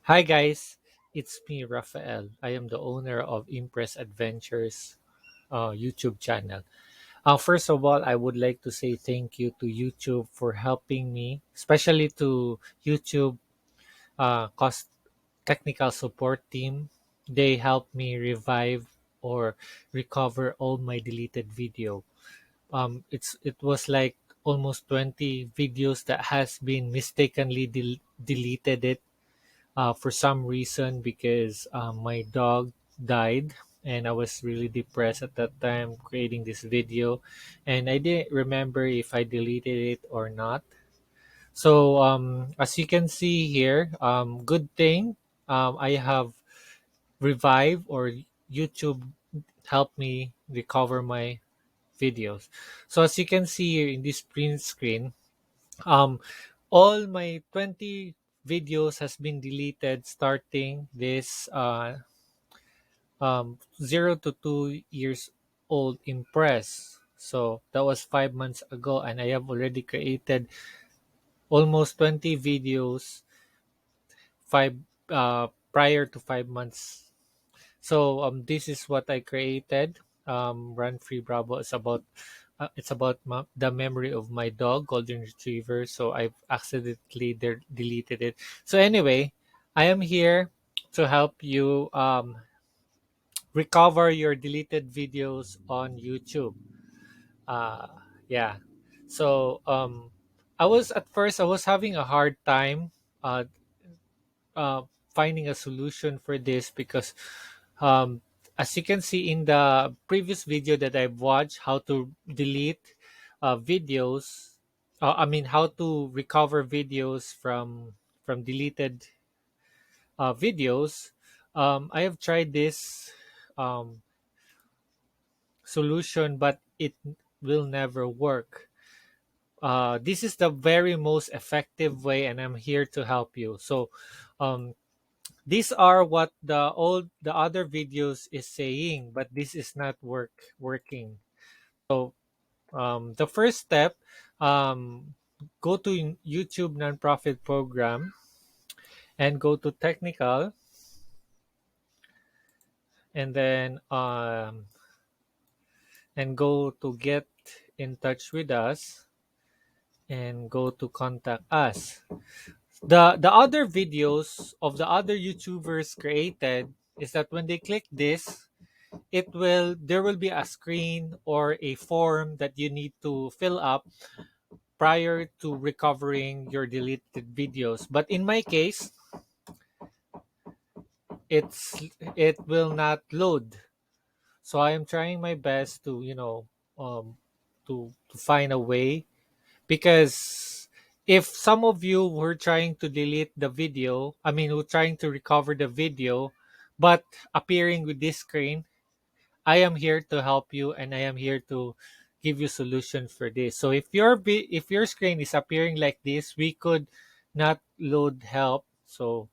Hi guys, it's me Rafael. I am the owner of Empress Adventures YouTube channel. First of all, I would like to say thank you to YouTube for helping me, especially to YouTube cost technical support team. They helped me revive or recover all my deleted video. It was like almost 20 videos that has been mistakenly deleted it for some reason because my dog died and I was really depressed at that time creating this video and I didn't remember if I deleted it or not. So as you can see here, good thing I have revived or YouTube helped me recover my videos. So as you can see here in this print screen, um, all my 20 videos has been deleted starting this 0 to 2 years old Impress. So that was 5 months ago, and I have already created almost 20 videos five prior to 5 months. So this is what I created. Run Free Bravo is about the memory of my dog, Golden Retriever. So I've accidentally deleted it. So anyway, I am here to help you recover your deleted videos on YouTube. Uh, yeah. So I was having a hard time uh, uh, finding a solution for this because um, as you can see in the previous video that I've watched, how to delete videos, how to recover videos from deleted videos. I have tried this um, solution, but it will never work. This is the very most effective way, and I'm here to help you. So, um, these are what the other videos is saying, but this is not working. So the first step, go to YouTube nonprofit program and go to technical, and then and go to get in touch with us and go to contact us. The other videos of the other YouTubers created is that when they click this, there will be a screen or a form that you need to fill up prior to recovering your deleted videos. But in my case, it will not load. So I am trying my best to to find a way, because if some of you were trying to delete the video, were trying to recover the video but appearing with this screen, I am here to help you, and I am here to give you solution for this. So if your screen is appearing like this, we could not load help. So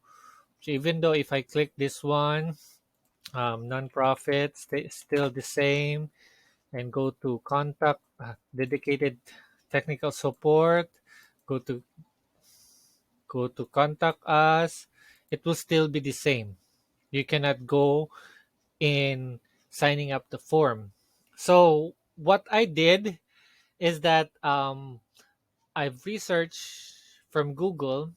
even though if I click this one, non-profit, still the same, and go to contact dedicated technical support, go to contact us, it will still be the same. You cannot go in signing up the form. So what I did is that I've researched from Google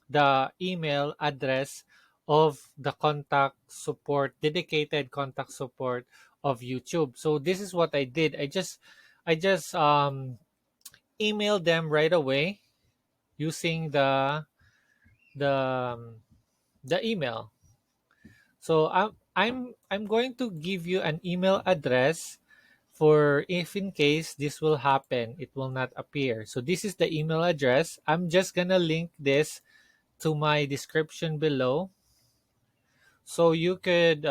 the email address of the contact support, dedicated contact support of YouTube. So this is what I did. I just emailed them right away using the um, the email. So I'm going to give you an email address for if in case this will happen, it will not appear. So this is the email address. I'm just gonna link this to my description below, so you could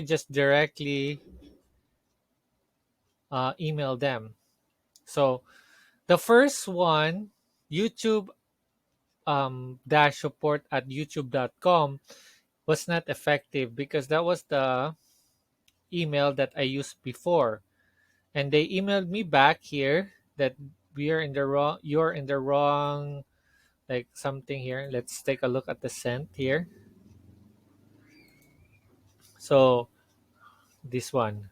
just directly email them. So the first one, YouTube dash support at youtube.com, was not effective because that was the email that I used before. And they emailed me back here that you're in the wrong like something here. Let's take a look at the sent here. So this one.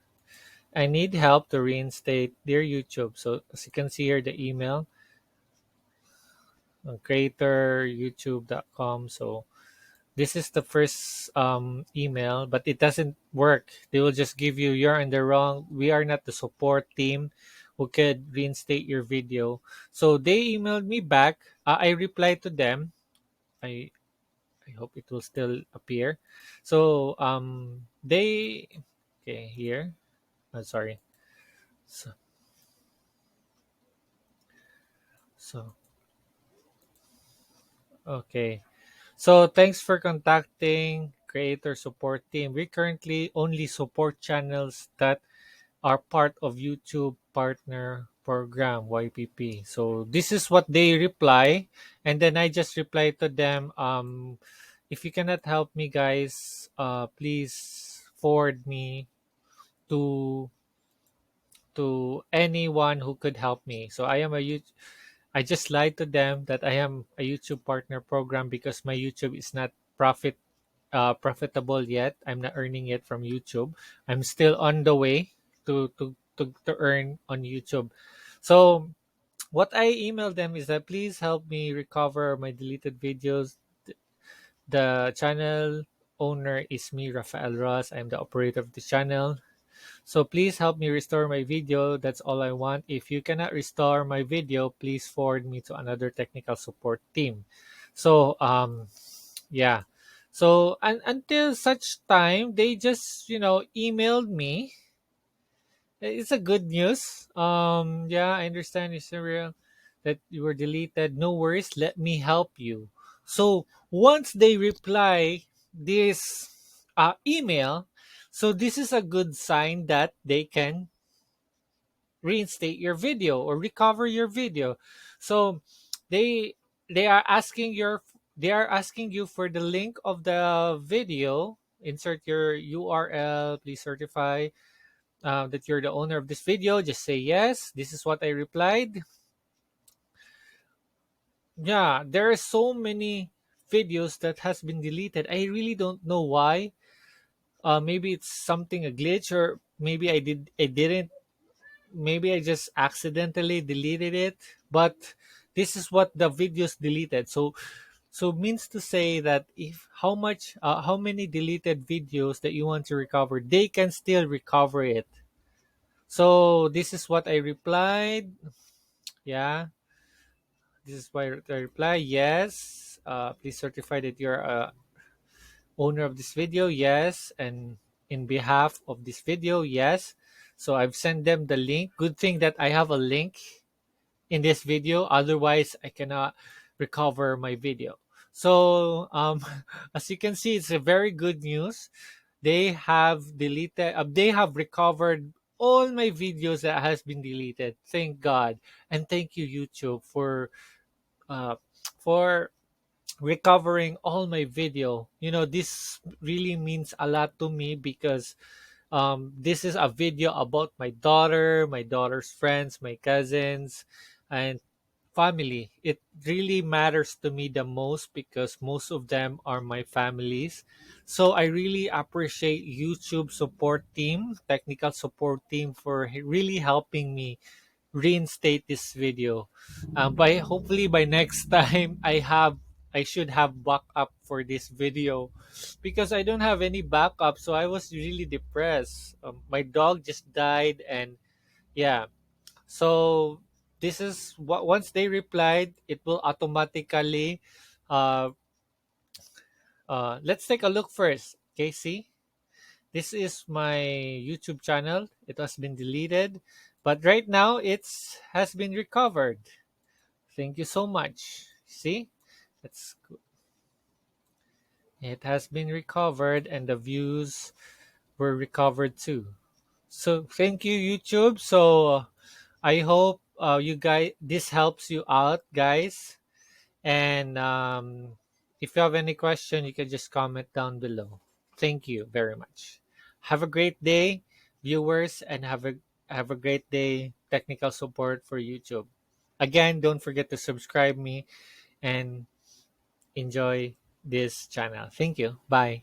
I need help to reinstate their YouTube. So as you can see here, the email creator youtube.com. So this is the first email, but it doesn't work. They will just give you, you're in the wrong. We are not the support team who could reinstate your video. So they emailed me back. I replied to them. I I hope it will still appear. So they okay here. Sorry. So, so okay. So thanks for contacting creator support team. We currently only support channels that are part of YouTube Partner Program YPP. So this is what they reply, and then I just reply to them. If you cannot help me, guys, please forward me to anyone who could help me. So I just lied to them that I am a YouTube Partner Program because my YouTube is not profitable yet. I'm not earning it from YouTube. I'm still on the way to earn on YouTube. So what I emailed them is that please help me recover my deleted videos. The channel owner is me, Rafael Ross. I'm the operator of the channel. So please help me restore my video. That's all I want. If you cannot restore my video, please forward me to another technical support team. So yeah. So until such time, they just emailed me. It's a good news. Yeah, I understand, Israel, that you were deleted. No worries. Let me help you. So once they reply this email, so this is a good sign that they can reinstate your video or recover your video. So they they are asking you for the link of the video. Insert your URL. Please certify that you're the owner of this video. Just say yes. This is what I replied. Yeah, there are so many videos that has been deleted. I really don't know why. Maybe it's something a glitch, or maybe I didn't, maybe I just accidentally deleted it. But this is what the videos deleted. So means to say that if how many deleted videos that you want to recover, they can still recover it. So this is what I replied. Yeah, this is why I reply. Yes. Please certify that you're a owner of this video. Yes, and in behalf of this video, yes. So I've sent them the link. Good thing that I have a link in this video, otherwise I cannot recover my video. So as you can see, it's a very good news. They have recovered all my videos that has been deleted. Thank God. And thank you, YouTube, uh for recovering all my video. This really means a lot to me because this is a video about my daughter, my daughter's friends, my cousins, and family. It really matters to me the most because most of them are my families. So I really appreciate YouTube support team, technical support team, for really helping me reinstate this video. By hopefully by next time I should have backup for this video because I don't have any backup. So I was really depressed. My dog just died, and yeah. So this is what, once they replied, it will automatically. Uh, let's take a look first. Okay, see, this is my YouTube channel. It has been deleted, but right now it's has been recovered. Thank you so much. See, it's it has been recovered, and the views were recovered too. So thank you, YouTube. So I hope you guys this helps you out, guys. And if you have any question, you can just comment down below. Thank you very much. Have a great day, viewers, and have a great day. Technical support for YouTube. Again, don't forget to subscribe me and enjoy this channel. Thank you. Bye.